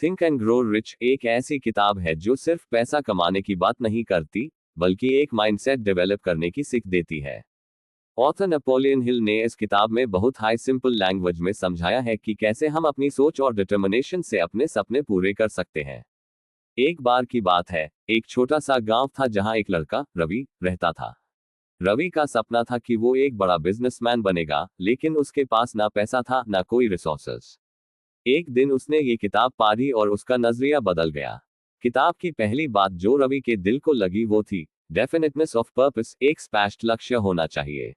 Think and grow rich एक ऐसी किताब है जो सिर्फ पैसा कमाने की बात नहीं करती, बल्कि एक माइंडसेट डेवलप करने की सीख देती है। ऑथर नेपोलियन हिल ने इस किताब में बहुत हाई सिंपल लैंग्वेज में समझाया है कि कैसे हम अपनी सोच और डिटर्मिनेशन से अपने सपने पूरे कर सकते हैं। एक बार की बात है, एक छोटा सा गांव था जहां एक लड़का रवि रहता था। रवि का सपना था कि वो एक बड़ा बिजनेसमैन बनेगा, लेकिन उसके पास ना पैसा था ना कोई रिसोर्सेस। एक दिन उसने ये किताब पढ़ी और उसका नजरिया बदल गया। किताब की पहली बात जो रवि के दिल को लगी वो थी डेफिनेटनेस ऑफ पर्पस, एक स्पष्ट लक्ष्य होना चाहिए।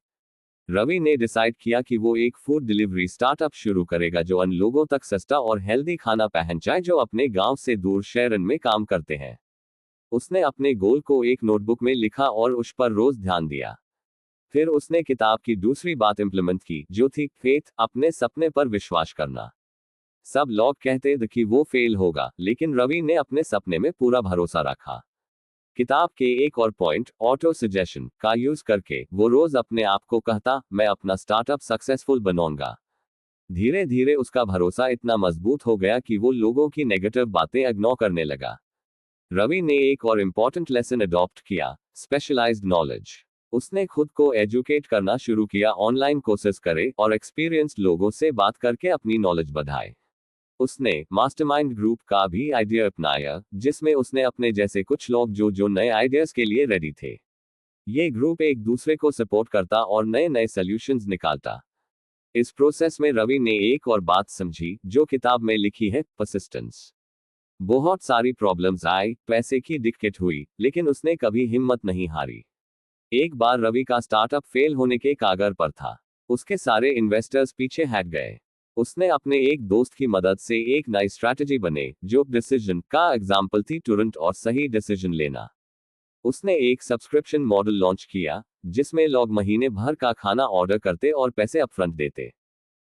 रवि ने डिसाइड किया कि वो एक फूड डिलीवरी स्टार्टअप शुरू करेगा जो उन लोगों तक सस्ता और हेल्दी खाना पहुंचाए जो अपने गांव से दूर शहरों में काम करते हैं। उसने अपने गोल को एक नोटबुक में लिखा और उस पर रोज ध्यान दिया। फिर उसने किताब की दूसरी बात इंप्लीमेंट की जो थी फेथ, अपने सपने पर विश्वास करना। सब लोग कहते थे कि वो फेल होगा, लेकिन रवि ने अपने सपने में पूरा भरोसा रखा। किताब के एक और पॉइंट ऑटो सजेशन का यूज करके वो रोज अपने आप को कहता, मैं अपना स्टार्टअप सक्सेसफुल बनाऊंगा। धीरे धीरे उसका भरोसा इतना मजबूत हो गया कि वो लोगों की नेगेटिव बातें इग्नोर करने लगा। रवि ने एक और इम्पॉर्टेंट लेसन अडॉप्ट किया, स्पेशलाइज्ड नॉलेज। उसने खुद को एजुकेट करना शुरू किया, ऑनलाइन कोर्सेज करे और एक्सपीरियंस्ड लोगों से बात करके अपनी नॉलेज बढ़ाए। उसने मास्टरमाइंड ग्रुप का भी आइडिया अपनाया, जिसमें उसने अपने जैसे कुछ लोग जो नए आइडियाज के लिए रेडी थे। ये ग्रुप एक दूसरे को सपोर्ट करता और नए नए सॉल्यूशंस निकालता। इस प्रोसेस में रवि ने एक और बात समझी जो किताब में लिखी है, परसिस्टेंस। बहुत सारी प्रॉब्लम्स आई, पैसे की दिक्कत हुई, लेकिन उसने कभी हिम्मत नहीं हारी। एक बार रवि का स्टार्टअप फेल होने के कागर पर था। उसके सारे इन्वेस्टर्स पीछे हट गए। उसने अपने एक दोस्त की मदद से एक नई स्ट्रैटेजी बने जो डिसीजन का एग्जाम्पल थी, तुरंत और सही डिसीजन लेना। उसने एक सब्सक्रिप्शन मॉडल लॉन्च किया जिसमें लोग महीने भर का खाना ऑर्डर करते और पैसे अपफ्रंट देते।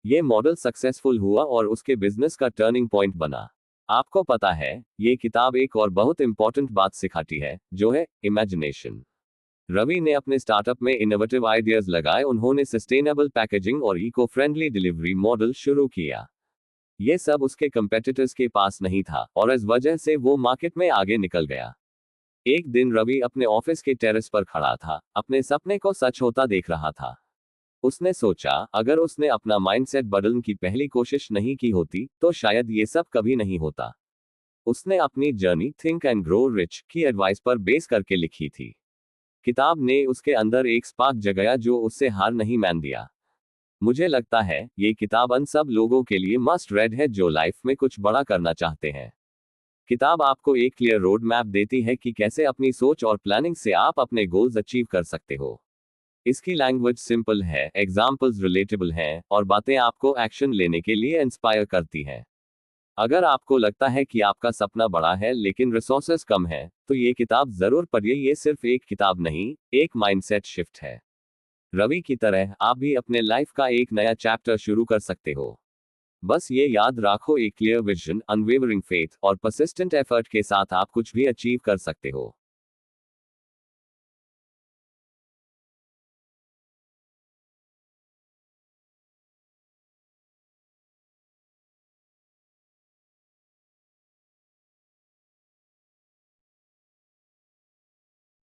ये मॉडल सक्सेसफुल हुआ और उसके बिजनेस का टर्निंग पॉइंट बना। आपको पता है, ये किताब एक और बहुत इंपॉर्टेंट बात सिखाती है जो है इमेजिनेशन। रवि ने अपने स्टार्टअप में इनोवेटिव आइडियाज लगाए, उन्होंने सस्टेनेबल पैकेजिंग और इको फ्रेंडली डिलीवरी मॉडल शुरू किया। ये सब उसके कंपेटिटर्स के पास नहीं था और इस वजह से वो मार्केट में आगे निकल गया। एक दिन रवि अपने ऑफिस के टेरेस पर खड़ा था, अपने सपने को सच होता देख रहा था। उसने सोचा, अगर उसने अपना माइंडसेट बदलने की पहली कोशिश नहीं की होती तो शायद ये सब कभी नहीं होता। उसने अपनी journey think and grow rich की एडवाइस पर बेस करके लिखी थी। किताब ने उसके अंदर एक स्पार्क जगाया जो उससे हार नहीं मान दिया। मुझे लगता है ये किताब उन सब लोगों के लिए मस्ट रेड है जो लाइफ में कुछ बड़ा करना चाहते हैं। किताब आपको एक क्लियर रोड मैप देती है कि कैसे अपनी सोच और प्लानिंग से आप अपने गोल्स अचीव कर सकते हो। इसकी लैंग्वेज सिंपल है, एग्जाम्पल्स रिलेटेबल हैं और बातें आपको एक्शन लेने के लिए इंस्पायर करती हैं। अगर आपको लगता है कि आपका सपना बड़ा है लेकिन रिसोर्सेज कम है, तो ये किताब जरूर पढ़िए। ये सिर्फ एक किताब नहीं, एक माइंडसेट शिफ्ट है। रवि की तरह आप भी अपने लाइफ का एक नया चैप्टर शुरू कर सकते हो। बस ये याद रखो, एक क्लियर विजन, अनवेवरिंग फेथ और परसिस्टेंट एफर्ट के साथ आप कुछ भी अचीव कर सकते हो।